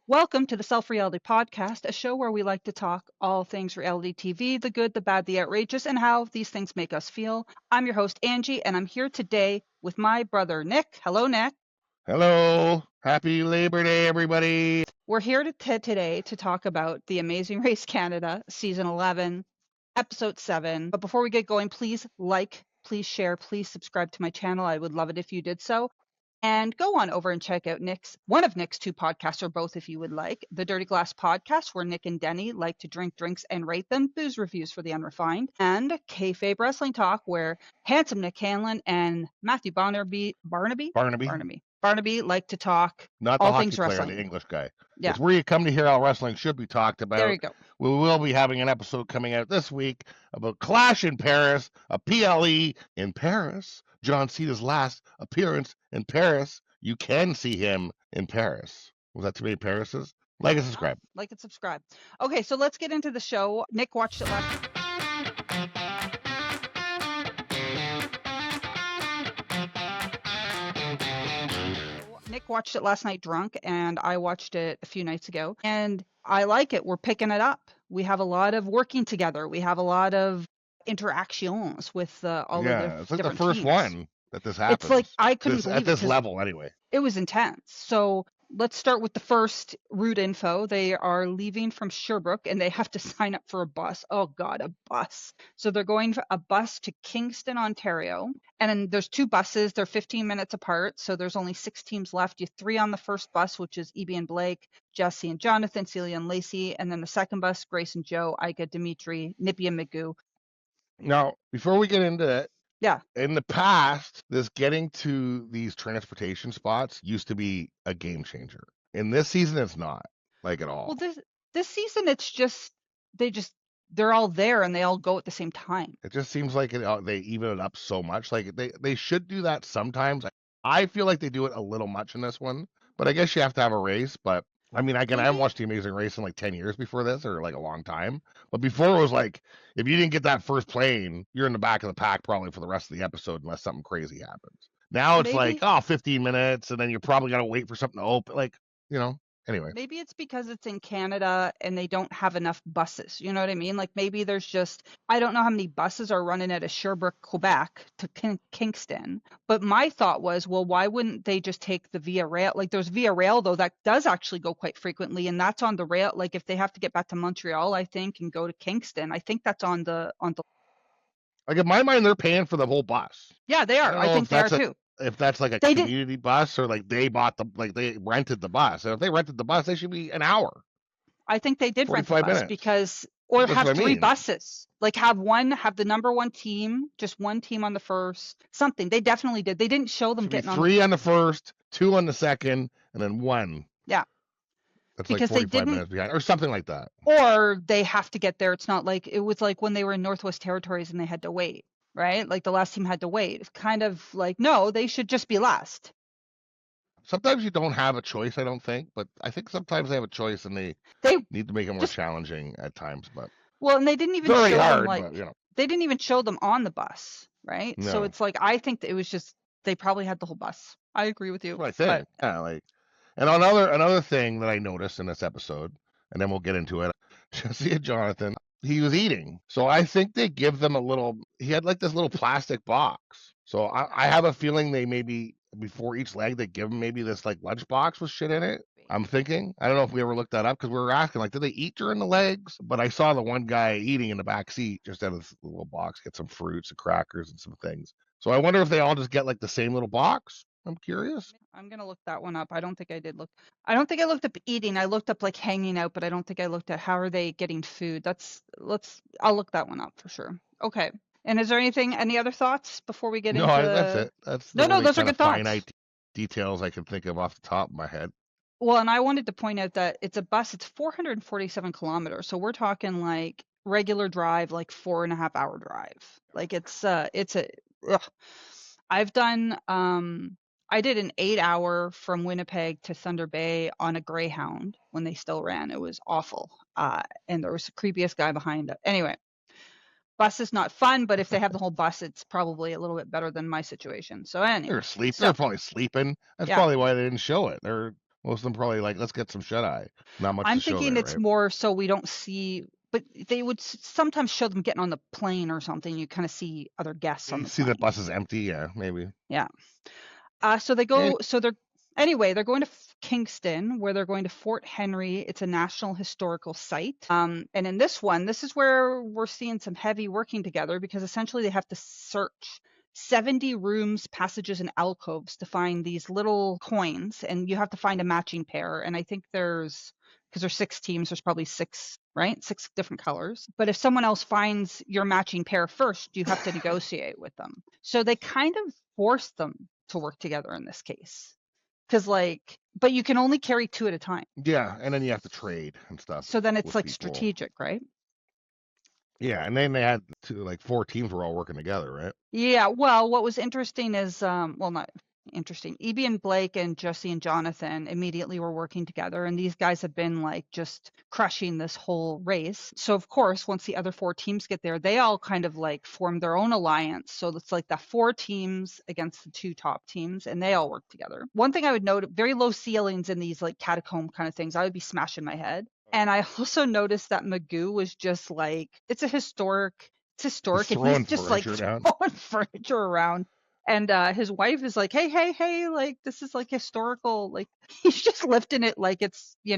Welcome to the Self-Reality Podcast, a show where we like to talk all things reality TV, the good, the bad, the outrageous, and how these things make us feel. I'm your host, Angie, and I'm here today with my brother, Nick. Hello, Nick. Hello. Happy Labor Day, everybody. We're here today to talk about The Amazing Race Canada, Season 11, Episode 7. But before we get going, please like, please share, please subscribe to my channel. I would love it if you did so. And go on over and check out one of Nick's two podcasts, or both if you would like. The Dirty Glass Podcast, where Nick and Denny like to drink drinks and rate them, booze reviews for the unrefined. And Kayfabe Wrestling Talk, where handsome Nick Hanlon and Matthew Barnaby like to talk Not all the hockey things player, wrestling. the English guy. Yeah. It's where you come to hear how wrestling should be talked about. There you go. We will be having an episode coming out this week about Clash in Paris, a PLE in Paris. John Cena's last appearance in Paris. You can see him in Paris. Was that too many Parises? Like and subscribe. Like and subscribe. Okay, so let's get into the show. Nick watched it last night drunk, and I watched it a few nights ago, and I like it. We're picking it up. We have a lot of working together. We have a lot of interactions with all of the it's like different the first teams. one that this happens. It's like I couldn't believe at this it, level anyway. It was intense. So let's start with the first route info. They are leaving from Sherbrooke and they have to sign up for a bus. Oh God, a bus. So they're going for a bus to Kingston, Ontario. And then there's two buses. They're 15 minutes apart. So there's only 6 teams left. You 3 on the first bus, which is Evie and Blake, Jesse and Jonathan, Celia and Lacey. And then the second bus, Grace and Joe, Ika, Dimitri, Nippy and Magoo. Now, before we get into it, yeah, in the past, this getting to these transportation spots used to be a game changer. In this season, it's not, like, at all. Well, this season, it's just they're all there and they all go at the same time. It just seems like they even it up so much. Like they should do that sometimes. I feel like they do it a little much in this one, but I guess you have to have a race. But I mean, again, I haven't watched The Amazing Race in like 10 years before this, or like a long time. But before it was like, if you didn't get that first plane, you're in the back of the pack probably for the rest of the episode unless something crazy happens. Now it's like, 15 minutes, and then you're probably got to wait for something to open. Like, anyway. Maybe it's because it's in Canada and they don't have enough buses. You know what I mean? Like maybe there's just, I don't know how many buses are running out of Sherbrooke, Quebec to Kingston. But my thought was, well, why wouldn't they just take the Via Rail? Like there's Via Rail, though, that does actually go quite frequently. And that's on the rail. Like if they have to get back to Montreal, I think, and go to Kingston, I think that's on the. Like in my mind, they're paying for the whole bus. Yeah, they are. I think they are too. If that's like a community bus, or like they rented the bus. And if they rented the bus, they should be an hour. I think they did rent the bus or have 3 buses. Like have the number 1 team, just 1 team on the first, something. They definitely did. They didn't show them getting 3 on the first, 2 on the second, and then 1. Yeah. That's because like 45 minutes behind, or something like that. Or they have to get there. It's not like, it was like when they were in Northwest Territories and they had to wait. Right? Like the last team had to wait. It's kind of like, no, they should just be last. Sometimes you don't have a choice, I don't think, but I think sometimes they have a choice and they need to make it more challenging at times. But well, and they didn't even show them, like, they didn't even show them on the bus, right? No. So it's like, I think that it was just, they probably had the whole bus. I agree with you. That's what I think. Yeah, like, and another thing that I noticed in this episode, and then we'll get into it, Jesse and Jonathan, he was eating. So I think they give them he had like this little plastic box. So I have a feeling they maybe, before each leg, they give him maybe this like lunch box with shit in it. I'm thinking. I don't know if we ever looked that up because we were asking, like, did they eat during the legs? But I saw the one guy eating in the back seat just out of this little box, get some fruits and crackers and some things. So I wonder if they all just get like the same little box. I'm curious. I'm going to look that one up. I don't think I did look. I don't think I looked up eating. I looked up like hanging out, but I don't think I looked at how are they getting food. I'll look that one up for sure. Okay. And is there any other thoughts before we get into? No, that's it. That's no, those are good thoughts. Finite details I can think of off the top of my head. Well, and I wanted to point out that it's a bus. It's 447 kilometers. So we're talking like regular drive, like 4.5 hour drive. Like I've done, I did an 8-hour from Winnipeg to Thunder Bay on a Greyhound when they still ran. It was awful. And there was the creepiest guy behind it. Anyway, bus is not fun, but if they have the whole bus, it's probably a little bit better than my situation. So anyway. They're probably sleeping. That's probably why they didn't show it. Most of them probably like, let's get some shut eye. Not much to I'm show thinking there, it's right? more so we don't see, but they would sometimes show them getting on the plane or something. You kind of see other guests on You the see the plane. bus is empty, yeah, maybe. Yeah. So they And go, so they're, anyway, they're going to Kingston, where they're going to Fort Henry. It's a national historical site. And in this one, this is where we're seeing some heavy working together, because essentially they have to search 70 rooms, passages, and alcoves to find these little coins, and you have to find a matching pair. And I think because there's 6 teams, there's probably six, right? 6 different colors. But if someone else finds your matching pair first, you have to negotiate with them. So they kind of force them to work together in this case. Because, like, but you can only carry 2 at a time. yeah, and then you have to trade and stuff So then it's with like people. strategic, right? Yeah, and then they had like 4 teams were all working together, right? Yeah, well, what was interesting is, well, not interesting. Evie and Blake and Jesse and Jonathan immediately were working together, and these guys have been like just crushing this whole race. So of course, once the other 4 teams get there, they all kind of like form their own alliance. So it's like the 4 teams against the 2 top teams, and they all work together. One thing I would note, very low ceilings in these like catacomb kind of things. I would be smashing my head. And I also noticed that Magoo was just like, it's Just historic, and he's throwing just like furniture down. throwing furniture around. And his wife is like, hey, like this is like historical. Like he's just lifting it like it's, I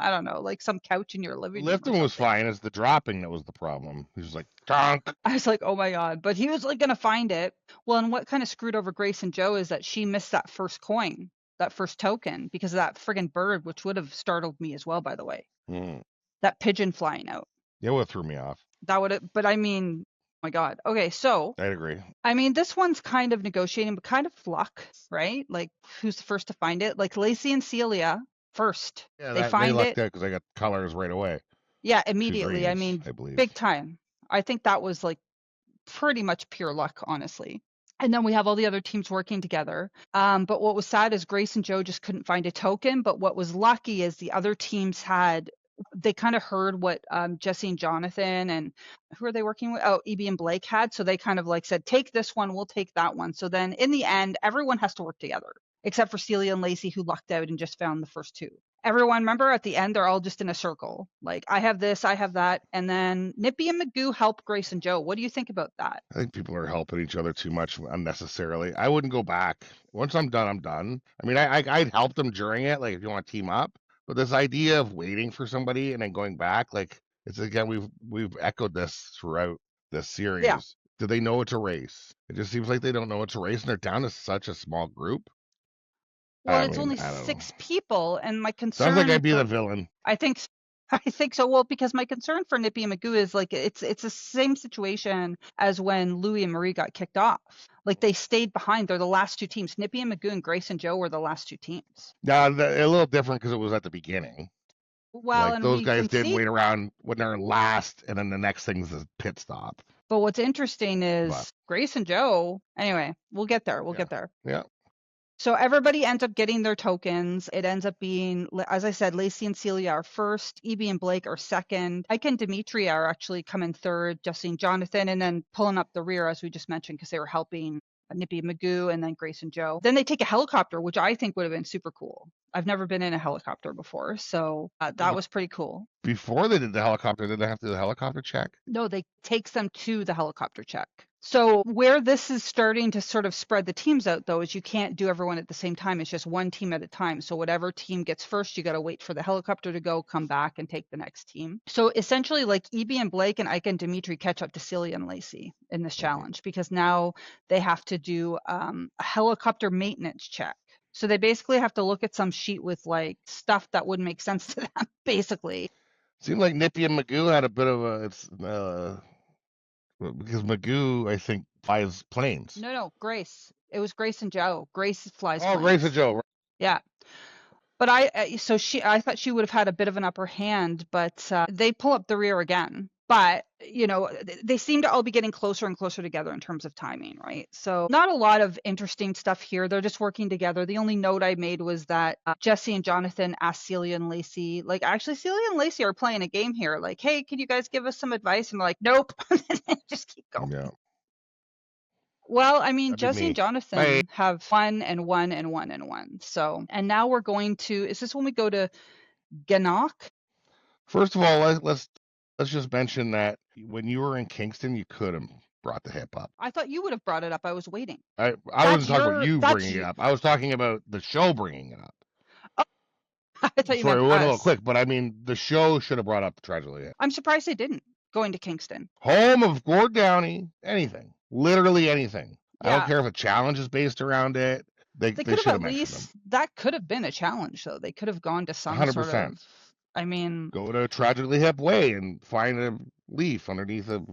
don't know, like some couch in your living room or Lifting was something. fine. It's the dropping that was the problem. He was like, donk. I was like, oh my God. But he was like gonna find it. Well, and what kind of screwed over Grace and Joe is that she missed that first coin, that first token, because of that friggin' bird, which would have startled me as well, by the way. Mm. That pigeon flying out. Yeah, what threw me off. That would have, but I mean, oh my God. Okay, so I'd agree. I mean, this one's kind of negotiating, but kind of luck, right? Like, who's the first to find it? Like Lacey and Celia first. Yeah, They that they find lucked it. out because I got colors right away. Yeah, 2 immediately. I greens, mean, I believe. big time. I think that was like pretty much pure luck, honestly. And then we have all the other teams working together. But what was sad is Grace and Joe just couldn't find a token. But what was lucky is the other teams they kind of heard what Jesse and Jonathan and who are they working with? Oh, EB and Blake had. So they kind of like said, take this one, we'll take that one. So then in the end, everyone has to work together, except for Celia and Lacey, who lucked out and just found the first 2. Everyone, remember at the end, they're all just in a circle. Like, I have this, I have that. And then Nippy and Magoo help Grace and Joe. What do you think about that? I think people are helping each other too much unnecessarily. I wouldn't go back. Once I'm done, I'm done. I mean, I'd help them during it, like if you want to team up. But this idea of waiting for somebody and then going back, like it's again we've echoed this throughout this Yeah. series. Do they know it's a race? It just seems like they don't know it's a race, and they're down to such a small group. Well, I it's mean, only I don't know. 6 people, and my Sounds like concern I'd be the for villain. I think I think so. Well, because my concern for Nippy and Magoo is like it's the same situation as when Louie and Marie got kicked off. Like they stayed behind. They're the last 2 teams. Nippy and Magoo and Grace and Joe were the last 2 teams. Now, a little different because it was at the beginning. Well, Like and those we guys can did see. wait around when they're last, and then the next thing's the pit stop. But what's interesting But is Grace and Joe. Anyway, we'll get there. We'll yeah, get there. yeah. So everybody ends up getting their tokens. It ends up being, as I said, Lacey and Celia are first, Evie and Blake are second. Ike and Dimitri are actually coming third, Jesse and Jonathan, and then pulling up the rear, as we just mentioned, because they were helping Nippy and Magoo and then Grace and Joe. Then they take a helicopter, which I think would have been super cool. I've never been in a helicopter before, so that was pretty cool. Before they did the helicopter, did they have to do the helicopter check? No, they takes them to the helicopter check. So where this is starting to sort of spread the teams out, though, is you can't do everyone at the same time. It's just one team at a time. So whatever team gets first, you got to wait for the helicopter to go, come back, and take the next team. So essentially, like Evie and Blake and Ike and Dimitri catch up to Celia and Lacey in this challenge, because now they have to do a helicopter maintenance check. So they basically have to look at some sheet with like stuff that wouldn't make sense to them, basically. Seemed like Nippy and Magoo had a bit of a because Magoo, I think, flies planes. No, Grace. It was Grace and Joe. Grace flies Oh, Grace and planes. Joe. Yeah. But I thought she would have had a bit of an upper hand, but they pull up the rear again. But, they seem to all be getting closer and closer together in terms of timing, right? So not a lot of interesting stuff here. They're just working together. The only note I made was that Jesse and Jonathan asked Celia and Lacey, like, actually, Celia and Lacey are playing a game here. Like, hey, can you guys give us some advice? And they're like, nope. Just keep going. Yeah. Well, I mean, That'd be Jesse and me. Bye. Jonathan have 1 and 1 and 1 and 1. So, and now we're going to, is this when we go to Gannock? First of all, let's just mention that when you were in Kingston, you could have brought the hip up. I thought you would have brought it up. I was waiting. I That's wasn't talking about your, you that's bringing it you. up. I was talking about the show bringing it up. I thought you Sorry, meant we went a little us. quick, but I mean, the show should have brought up the Tragically Hip. I'm surprised they didn't going to Kingston. Home of Gord Downey, anything. Literally anything. I Yeah. don't care if a challenge is based around it. They They should could have have at mentioned least, them. that could have been a challenge though. They could have gone to some sort 100%. of, I mean, Go to Tragically Hip Way and find a leaf underneath a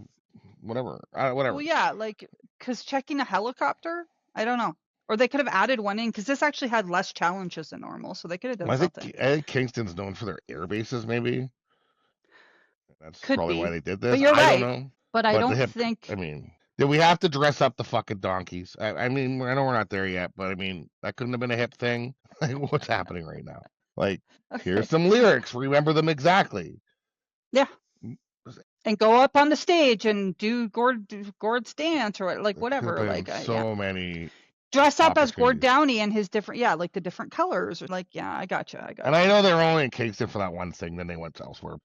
whatever. Whatever. well, yeah, like, because checking a helicopter, I don't know. Or they could have added one in because this actually had less challenges than normal. So they could have done I something. think Kingston's known for their air bases, maybe. That's Could probably be. why they did this. But you're I right. don't know. But I the don't hip, think. I mean, did we have to dress up the fucking donkeys? I mean, I know we're not there yet, but I mean, that couldn't have been a hip thing. Like, what's happening right now? Like, here's some lyrics. Remember them exactly. Yeah. And go up on the stage and do Gord's dance or like whatever. Like so many. Dress up as Gord Downey and his different, like the different colors. Like, yeah, I gotcha. And I know they were only in Kingston for that one thing, then they went elsewhere.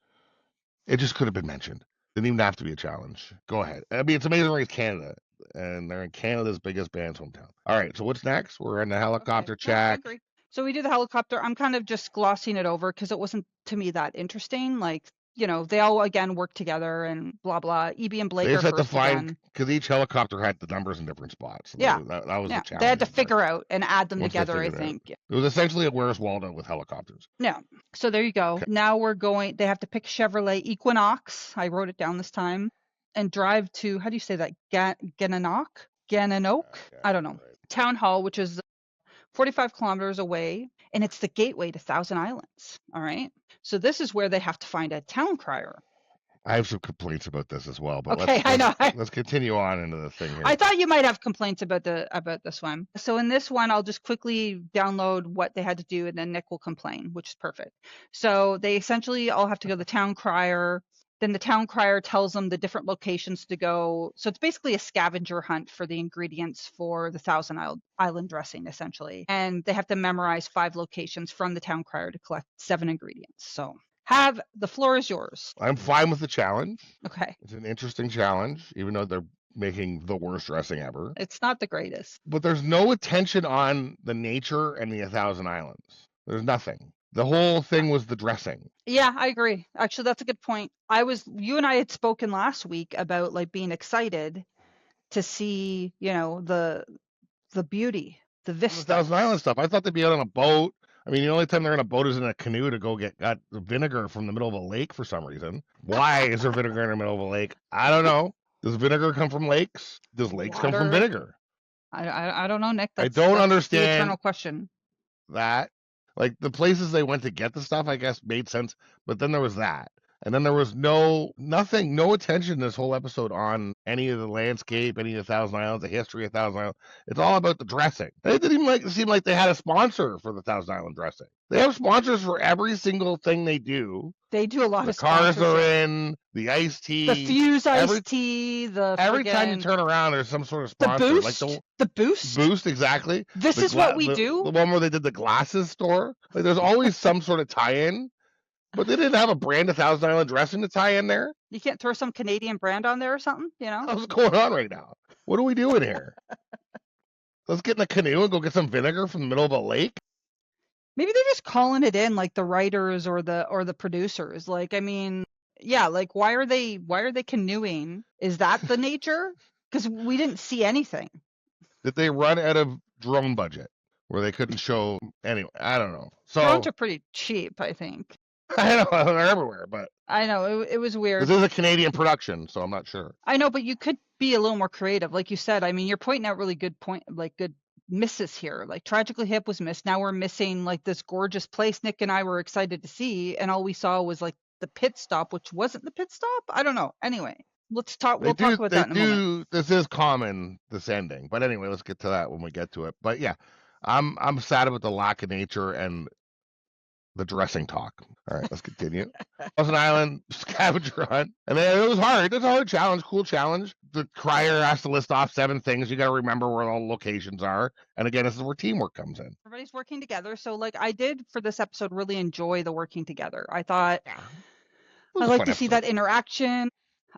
It just could have been mentioned. Didn't even have to be a challenge. Go ahead. I mean, it's Amazing Race Canada, and they're in Canada's biggest band's hometown. All right, so what's next? We're in the helicopter check. No, so we do the helicopter. I'm kind of just glossing it over because it wasn't to me that interesting. Like, you know, they all again work together and blah blah. EB and Blake they just had to find again. Because each helicopter had the numbers in different spots. So yeah, that was the challenge. They had to figure out and add them together. I think it was essentially a Where's Waldo with helicopters. Yeah. So there you go. Okay. Now we're going. They have to pick Chevrolet Equinox. I wrote it down this time, and drive to, how do you say that? Gananoque. I don't know. Right. Town Hall, which is 45 kilometers away, and it's the gateway to Thousand Islands. All right. So this is where they have to find a town crier. I have some complaints about this as well, but okay, I know. Let's continue on into the thing here. I thought you might have complaints about this one. So in this one, I'll just quickly download what they had to do, and then Nick will complain, which is perfect. So they essentially all have to go to the town crier. Then the town crier tells them the different locations to go. So it's basically a scavenger hunt for the ingredients for the Thousand Island dressing, essentially. And they have to memorize 5 locations from the town crier to collect 7 ingredients. So the floor is yours. I'm fine with the challenge. Okay. It's an interesting challenge, even though they're making the worst dressing ever. It's not the greatest. But there's no attention on the nature and the 1,000 Islands. There's nothing. The whole thing was the dressing. Yeah, I agree. Actually, that's a good point. You and I had spoken last week about like being excited to see, you know, the beauty, the vista. The 1,000 Island stuff. I thought they'd be out on a boat. I mean, the only time they're in a boat is in a canoe to go got vinegar from the middle of a lake for some reason. Why is there vinegar in the middle of a lake? I don't know. Does vinegar come from lakes? Does lakes come from vinegar? I don't know, Nick. I don't understand the eternal question. That. Like, the places they went to get the stuff, I guess, made sense. But then there was that. And then there was no attention this whole episode on any of the landscape, any of the 1,000 Islands, the history of 1,000 Islands. It's all about the dressing. It didn't even seem like they had a sponsor for the 1,000 Island dressing. They have sponsors for every single thing they do. They do a lot of sponsors. The cars are in, the iced tea. The Fuse iced tea. Every time you turn around, there's some sort of sponsor. The Boost. Like the Boost. Boost, exactly. This is what we do? The one where they did the glasses store. Like, there's always some sort of tie-in. But they didn't have a brand of 1,000 Island dressing to tie in there. You can't throw some Canadian brand on there or something, you know? What's going on right now? What are we doing here? Let's get in a canoe and go get some vinegar from the middle of a lake. Maybe they're just calling it in, like the writers or the producers. Like, I mean, yeah, like why are they canoeing? Is that the nature? Because we didn't see anything. Did they run out of drone budget where they couldn't show anyway? I don't know. So drones are pretty cheap, I think. I know they're everywhere, but I know it was weird. This is a Canadian production, so I'm not sure. I know, but you could be a little more creative, like you said. I mean, you're pointing out really good misses here. Like Tragically Hip was missed. Now we're missing like this gorgeous place Nick and I were excited to see, and all we saw was like the pit stop, which wasn't the pit stop. I don't know. Anyway, let's talk. We'll talk about that in a moment. This is common, this ending, but anyway, let's get to that when we get to it. But yeah, I'm sad about the lack of nature and the dressing talk. All right, let's continue. Thousand Island scavenger hunt, and it was hard. It's a hard challenge, cool challenge. the crier has to list off 7 things. You got to remember where all the locations are. And again, this is where teamwork comes in. Everybody's working together. So like I did for this episode really enjoy the working together. I thought I like to see that interaction.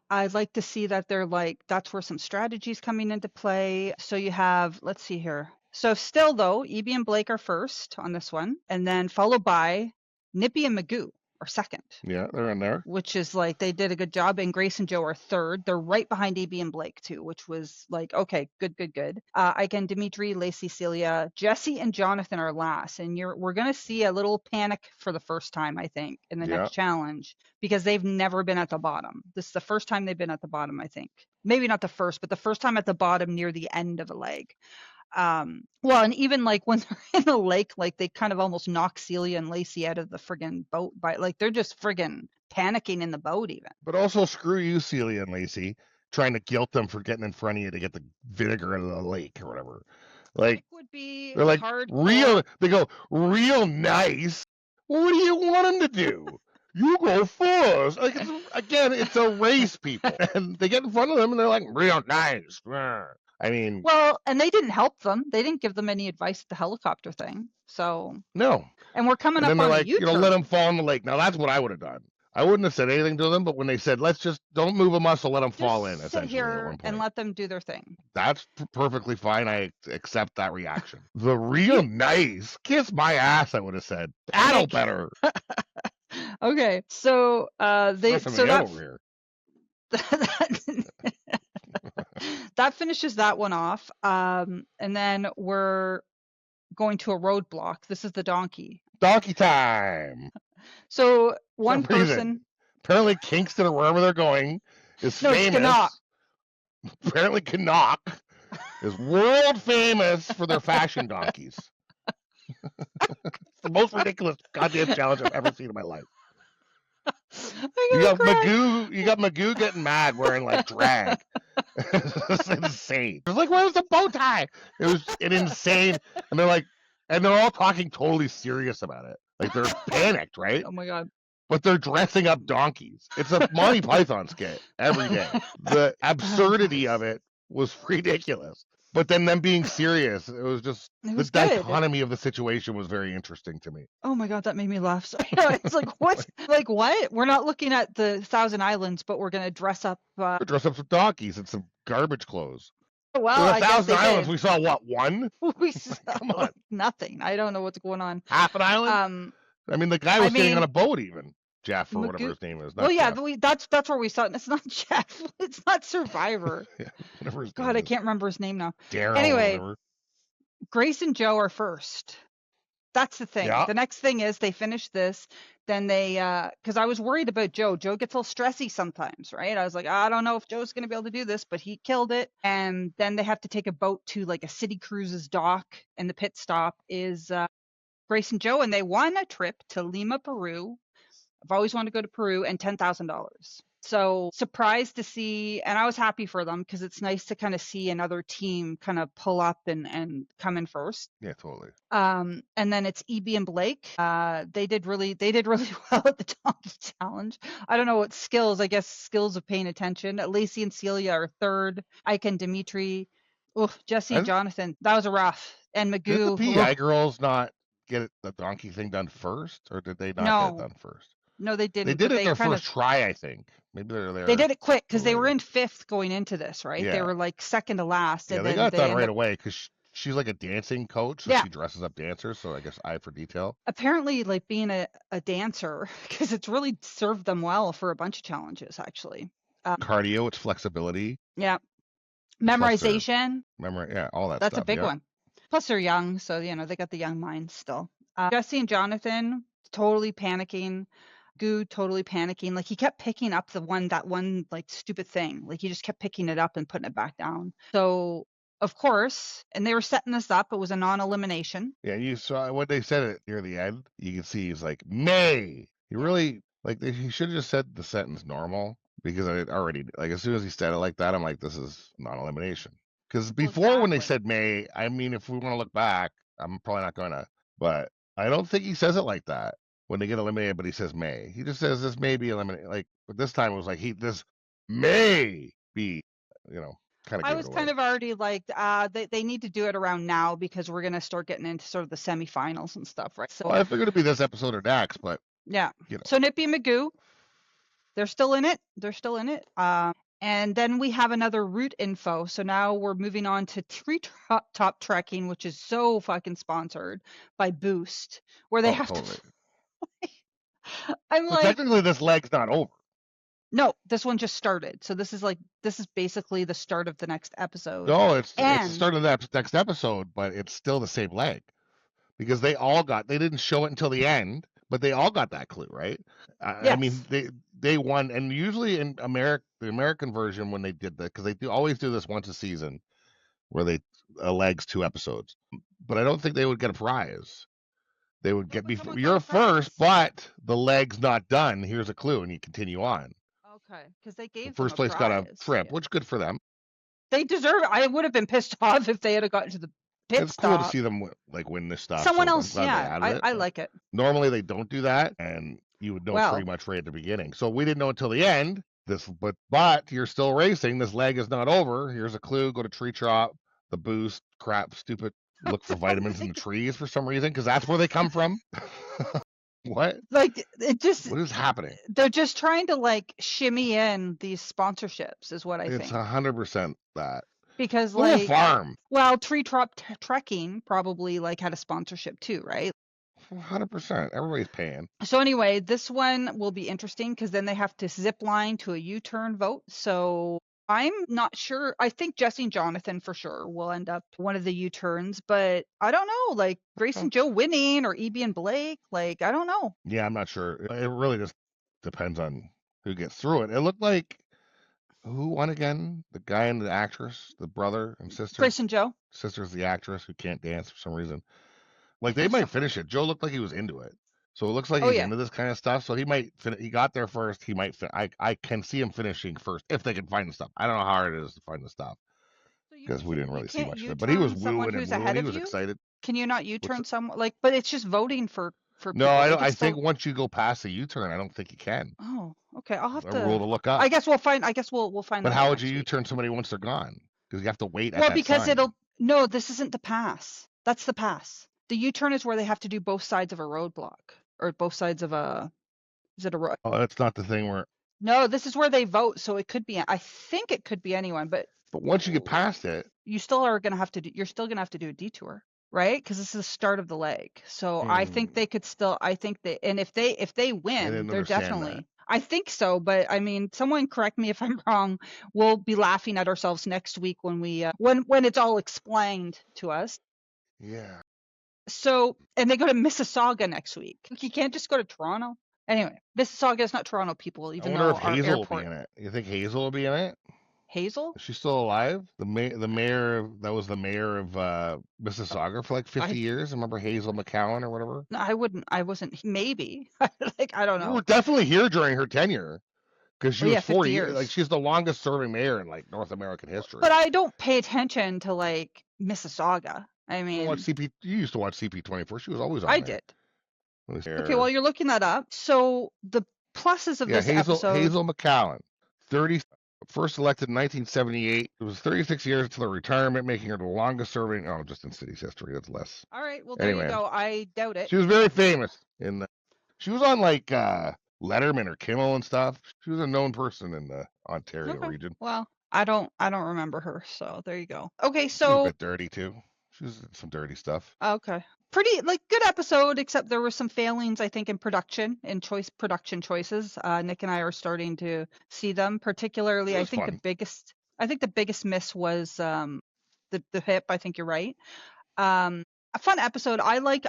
I'd like to see that they're like, that's where some strategies coming into play. So you have, let's see here. So still though, Evie and Blake are first on this one, and then followed by Nippy and Magoo are second. Yeah, they're in there. Which is like, they did a good job. And Grace and Joe are third. They're right behind Evie and Blake too, which was like, okay, good. Ike and Dimitri, Lacey, Celia, Jesse and Jonathan are last. And we're going to see a little panic for the first time, I think, in the next challenge, because they've never been at the bottom. This is the first time they've been at the bottom, I think. Maybe not the first, but the first time at the bottom near the end of a leg. Well, and even like when they're in the lake, like they kind of almost knock Celia and Lacey out of the friggin' boat by like they're just friggin' panicking in the boat even. But also screw you, Celia and Lacey, trying to guilt them for getting in front of you to get the vinegar out of the lake or whatever. Like would be they're like hardcore. they go real nice. Well, what do you want them to do? You go first. Like it's a race, people, and they get in front of them and they're like real nice. I mean, well, and they didn't help them. They didn't give them any advice at the helicopter thing. So no. And we're coming and up then they're on like, the U-turn. let them fall in the lake. Now that's what I would have done. I wouldn't have said anything to them, but when they said, let's just don't move a muscle, let them fall in, essentially, sit here at one point. and let them do their thing. That's perfectly fine. I accept that reaction. The real nice, kiss my ass, I would have said. Paddle better. Okay, so they so that over here. That finishes that one off. And then we're going to a roadblock. This is the donkey. Donkey time. So one person. Apparently Kingston or wherever they're going is famous. Apparently Canuck is world famous for their fashion donkeys. It's the most ridiculous goddamn challenge I've ever seen in my life. You got Magoo getting mad wearing like drag. It's insane. It was like, where's the bow tie? It was insane. And they're all talking totally serious about it. Like they're panicked, right? Oh my god. But they're dressing up donkeys. It's a Monty Python skit every day. The absurdity of it was ridiculous. But then them being serious, it was just the dichotomy of the situation was very interesting to me. Oh my god, that made me laugh. So, it's like what? Like what? We're not looking at the Thousand Islands, but we're gonna dress up. Dress up some donkeys and some garbage clothes. Well, the Thousand Islands, we saw what, one? We saw nothing. I don't know what's going on. Half an island. I mean, the guy was getting on a boat even. Jeff or whatever his name is. Well, yeah, that's where we saw it. It's not Jeff. It's not Survivor. Yeah, whatever his God, name I is. can't remember his name now. Daryl. Anyway, Grace and Joe are first. That's the thing. Yeah. The next thing is they finish this. Then they, because I was worried about Joe. Joe gets all stressy sometimes, right? I was like, I don't know if Joe's going to be able to do this, but he killed it. And then they have to take a boat to like a City Cruises dock, and the pit stop is Grace and Joe, and they won a trip to Lima, Peru. I've always wanted to go to Peru, and $10,000. So surprised to see, and I was happy for them because it's nice to kind of see another team kind of pull up and come in first. Yeah, totally. And then it's Evie and Blake. They did really well at the donkey challenge. I don't know what skills. I guess skills of paying attention. Lacey and Celia are third. Ike and Dimitri. Jesse and Jonathan. That was a rough. And Magoo. Did the PI girls not get the donkey thing done first, or did they not get it done first? No, they didn't. They did it their first try, I think. Maybe they're there. They did it quick because they were in fifth going into this, right? Yeah. They were like second to last. Yeah, and they got it done right away because she's like a dancing coach, so she dresses up dancers. So I guess eye for detail. Apparently, like being a dancer, because it's really served them well for a bunch of challenges, actually. Cardio, it's flexibility. Yeah. Memorization. Yeah, all that That's stuff. A big one. Plus, they're young, so they got the young minds still. Jesse and Jonathan totally panicking. Goo totally panicking. Like he kept picking up that one like stupid thing. Like he just kept picking it up and putting it back down. So of course, and they were setting this up. It was a non-elimination. Yeah, you saw when they said it near the end. You can see he's like May. He really he should have just said the sentence normal because I already as soon as he said it like that, I'm like, this is non-elimination. Because before when they said May, I mean, if we want to look back, I'm probably not gonna, but I don't think he says it like that. When they get eliminated, but he says may. He just says this may be eliminated. But this time it was like this may be kind of I gave was it kind away. of already like, they need to do it around now because we're going to start getting into sort of the semifinals and stuff, right? So, Well, I figured it'd be this episode or next, but yeah. you know. So Nippy and Magoo, they're still in it. They're still in it. And then we have another route info. So now we're moving on to treetop trekking, which is so fucking sponsored by Boost, where they Oh, have totally. to. I'm So like, technically, this leg's not over. no, this one just started. So this is basically the start of the next episode. No, it's the And start of the next episode, but it's still the same leg because they didn't show it until the end, but they all got that clue, right? I mean, yes, they won, and usually in the American version when they did that, because they always do this once a season where they legs 2 episodes, but I don't think they would get a prize. They would oh, get but someone before got you're a first, prize. but the leg's not done. Here's a clue, and you continue on. Okay, because they The gave them first a place got a prize. trip, Yeah. which good for them. They deserve it. I would have been pissed off if they had gotten to the pit It's cool to stop. see them win this stuff, Someone so I'm else, glad they yeah, added I, it. I But like it. normally they don't do that, and you would know pretty Well, much right at the beginning. So we didn't know until the end. But you're still racing. This leg is not over. Here's a clue: go to tree chop, the boost, crap, stupid. Look for vitamins in the trees for some reason, because that's where they come from. What? like it just What is happening? they're just trying to like shimmy in these sponsorships is what I It's think. 100% that. Because Go to a like farm. well, treetop trekking probably like had a sponsorship too, right? 100%. Everybody's paying. So anyway, this one will be interesting because then they have to zip line to a U-turn vote. So I'm not sure. I think Jesse and Jonathan for sure will end up one of the U-turns, but I don't know. Like Grace and Joe winning or EB and Blake. Like I don't know. Yeah, I'm not sure. It really just depends on who gets through it. It looked like who won again? The guy and the actress, the brother and sister. Grace and Joe. Sister's the actress who can't dance for some reason. Like they For might some finish reason. it. Joe looked like he was into it, so it looks like Oh he's yeah. into this kind of stuff. So he might. He got there first. He might. I can see him finishing first if they can find the stuff. I don't know how hard it is to find the stuff So you because we didn't you really see can't much of it. But he was U-turn someone wooing and who's wooing. ahead He of was you? excited. Can you not What's U-turn someone like? But it's just voting for no, people. I They don't. can I still. think once you go past the U-turn, I don't think you can. Oh, okay. I'll have A rule to. to look up. I guess we'll find. I guess we'll find But that out how would you next week. U-turn somebody once they're gone? Because you have to wait at Well, that because sign. it'll. No, this isn't the pass. That's the pass. The U-turn is where they have to do both sides of a roadblock or both sides of a. Is it a road? Oh, that's not the thing where. No, this is where they vote. So it could be. I think it could be anyone, but But once you get past it, you still are gonna have to do. You're still gonna have to do a detour, right? Because this is the start of the leg. So I think they could still. I think they. And if they I win, didn't they're understand that. definitely. I think so, but I mean, someone correct me if I'm wrong. We'll be laughing at ourselves next week when we when it's all explained to us. Yeah. So, and they go to Mississauga next week. You can't just go to Toronto. Anyway, Mississauga is not Toronto, people, I even wonder though if our Hazel will be airport. in it. You think Hazel will be in it? Hazel? Is she still alive? The mayor that was the mayor of Mississauga for like 50 I years. Remember Hazel McCowan or whatever? no, I wouldn't. I wasn't. Maybe. Like I don't You know. were definitely here during her tenure because she Oh was yeah, 50 4 years. Like years. she's the longest serving mayor in like North American history. But I don't pay attention to like Mississauga. I You watch mean, CP. You used to watch CP24. She was always on I there. did. Okay, well, you're looking that up. So the pluses of Yeah, this Hazel episode. McCowan, 30, first elected in 1978. It was 36 years until her retirement, making her the longest serving. Oh, just in city's history, that's less. All right, well, there you Anyway, go. I doubt it. she was very famous in the. She was on like Letterman or Kimmel and stuff. She was a known person in the Ontario Okay. region. Well, I don't remember her, so there you go. Okay, She was a so bit dirty too. She was in some dirty stuff. okay. Pretty like good episode, except there were some failings, I think, in production, in production choices. Nick and I are starting to see them. Particularly, It was fun. I think the biggest miss was the hip. I think you're right. A fun episode. I like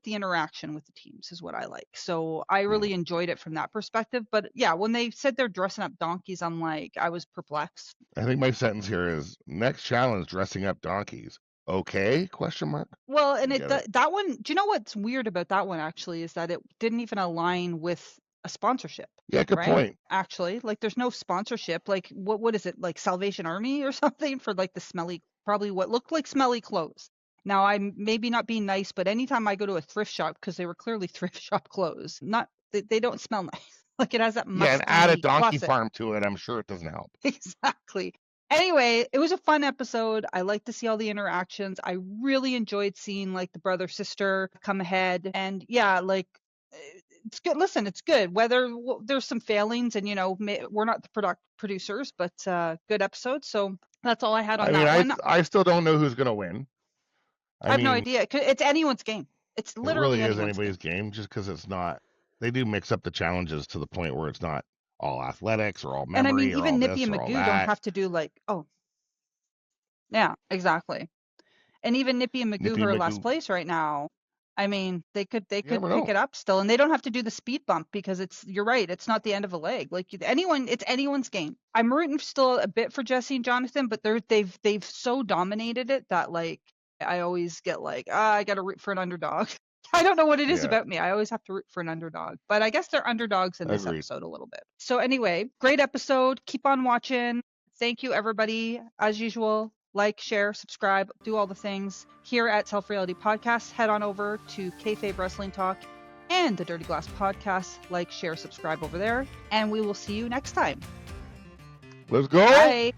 the interaction with the teams is what I like. So I really enjoyed it from that perspective. But yeah, when they said they're dressing up donkeys, I was perplexed. I think my sentence here is next challenge: dressing up donkeys. Okay? Question mark. Well, and Get it? that one, do you know what's weird about that one actually is that it didn't even align with a sponsorship, Yeah, good right? point. Actually, like there's no sponsorship. Like what is it? Like Salvation Army or something for like the smelly, probably what looked like smelly clothes. Now I'm maybe not being nice, but anytime I go to a thrift shop, because they were clearly thrift shop clothes, not they don't smell nice. Like it has that Yeah, and add a musty donkey plus it. farm to it. I'm sure it doesn't help. Exactly. Anyway, it was a fun episode. I like to see all the interactions. I really enjoyed seeing like the brother sister come ahead, and yeah, like it's good. Listen, it's good. Whether there's some failings, and we're not the producers, but good episode. So that's all I had on I mean, that one. I still don't know who's gonna win. I have no idea. It's anyone's game. It's It literally really is anyone's anybody's game, just because it's not. They do mix up the challenges to the point where it's not all athletics or all And I mean, memory or even all Nippy this and or all Magoo don't that. have to do like, oh, yeah, exactly. And even Nippy and Magoo, Nippy who are last Magoo. place right now, I mean, they could You never pick know. it up still, and they don't have to do the speed bump because you're right, it's not the end of a leg. Like it's anyone's game. I'm rooting still a bit for Jesse and Jonathan, but they've so dominated it that like I always get like, I got to root for an underdog. I don't know what it is Yeah, about me. I always have to root for an underdog, but I guess they're underdogs in this agreed. episode a little bit. So anyway, great episode. Keep on watching. Thank you, everybody. As usual, like, share, subscribe, do all the things here at Self Reality Podcast. Head on over to Kayfabe Wrestling Talk and the Dirty Glass Podcast. Like, share, subscribe over there, and we will see you next time. Let's go. Bye.